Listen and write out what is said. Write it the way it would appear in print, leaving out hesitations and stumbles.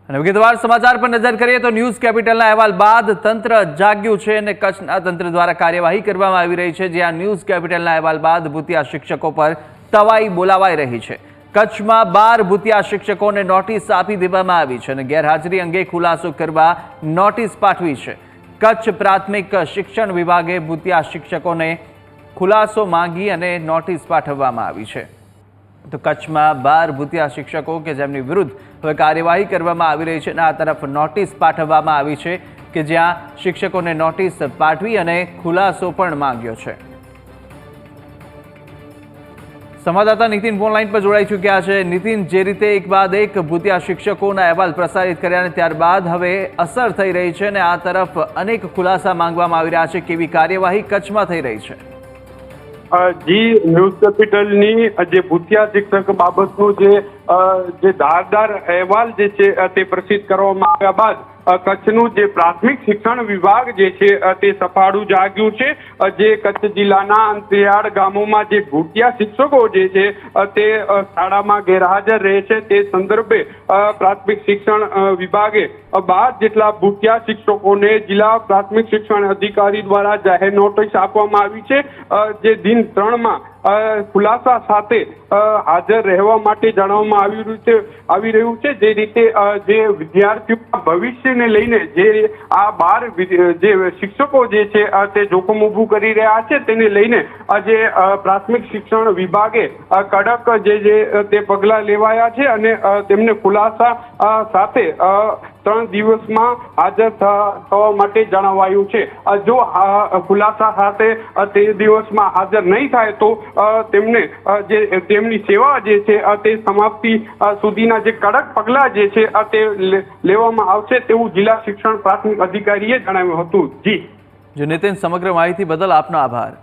અને વિગતવાર સમાચાર પર નજર કરીએ તો ન્યૂઝ કેપિટલના અહેવાલ બાદ તંત્ર જાગ્યું છે અને કચ્છના તંત્ર દ્વારા કાર્યવાહી કરવામાં આવી રહી છે, જ્યાં ન્યૂઝ કેપિટલના અહેવાલ બાદ ભૂતિયા શિક્ષકો પર તવાઈ બોલાવાઈ રહી છે। કચ્છમાં 12 ભૂતિયા શિક્ષકોને નોટિસ આપી દેવામાં આવી છે અને ગેરહાજરી અંગે ખુલાસો કરવા નોટિસ પાઠવી છે। કચ્છ પ્રાથમિક શિક્ષણ વિભાગે ભૂતિયા શિક્ષકોને ખુલાસો માંગી અને નોટિસ પાઠવવામાં આવી છે। તો કચ્છમાં 12 ભૂતિયા શિક્ષકો કે જેમની વિરુદ્ધ હવે કાર્યવાહી કરવામાં આવી રહી છે અને આ તરફ નોટિસ પાઠવવામાં આવી છે કે જ્યાં શિક્ષકોને નોટિસ પાઠવી અને ખુલાસો પણ માંગ્યો છે। સંવાદદાતા નીતિન ફોન લાઈન પર જોડાઈ ચૂક્યા છે। નીતિન, જે રીતે એક બાદ એક ભૂતિયા શિક્ષકોના અહેવાલ પ્રસારિત કર્યા અને ત્યારબાદ હવે અસર થઈ રહી છે અને આ તરફ અનેક ખુલાસા માંગવામાં આવી રહ્યા છે, કેવી કાર્યવાહી કચ્છમાં થઈ રહી છે? જી, ન્યૂઝ કેપિટલની જે ભૂતિયા શિક્ષક બાબતનો જે ધારદાર અહેવાલ જે છે તે પ્રસિદ્ધ કરવામાં આવ્યા બાદ કચ્છનું જે પ્રાથમિક શિક્ષણ વિભાગ જે છે તે સફાળું જાગ્યું છે। જે કચ્છ જિલ્લાના અંતરિયાળ ગામોમાં જે ભૂતિયા શિક્ષકો જે છે તે શાળામાં ગેરહાજર રહે છે તે સંદર્ભે પ્રાથમિક શિક્ષણ વિભાગે 12 જેટલા ભૂતિયા શિક્ષકોને જિલ્લા પ્રાથમિક શિક્ષણ અધિકારી દ્વારા જાહેર નોટિસ આપવામાં આવી છે, જે દિન 3માં ખુલાસા સાથે હાજર રહેવા માટે જણાવવામાં આવી રહ્યું છે। જે રીતે જે વિદ્યાર્થીઓના ભવિષ્યને લઈને જે આ 12 જે શિક્ષકો જે છે તે જોખમ ઊભું કરી રહ્યા છે તેને લઈને આજે પ્રાથમિક શિક્ષણ વિભાગે કડક જે તે પગલાં લેવાયા છે અને તેમને ખુલાસા સાથે 3 દિવસમાં હાજર થવા માટે જણાવાયું છે। જો ખુલાસા સાથે 3 દિવસમાં હાજર નહીં થાય તો તેમને જે તેમની સેવા જે છે તે સમાપ્તિ સુધીના જે કડક પગલાં જે છે તે લેવામાં આવશે તેવું જિલ્લા શિક્ષણ પ્રાથમિક અધિકારીએ જણાવ્યું હતું। જી નીતિન, સમગ્ર માહિતી બદલ આપનો આભાર।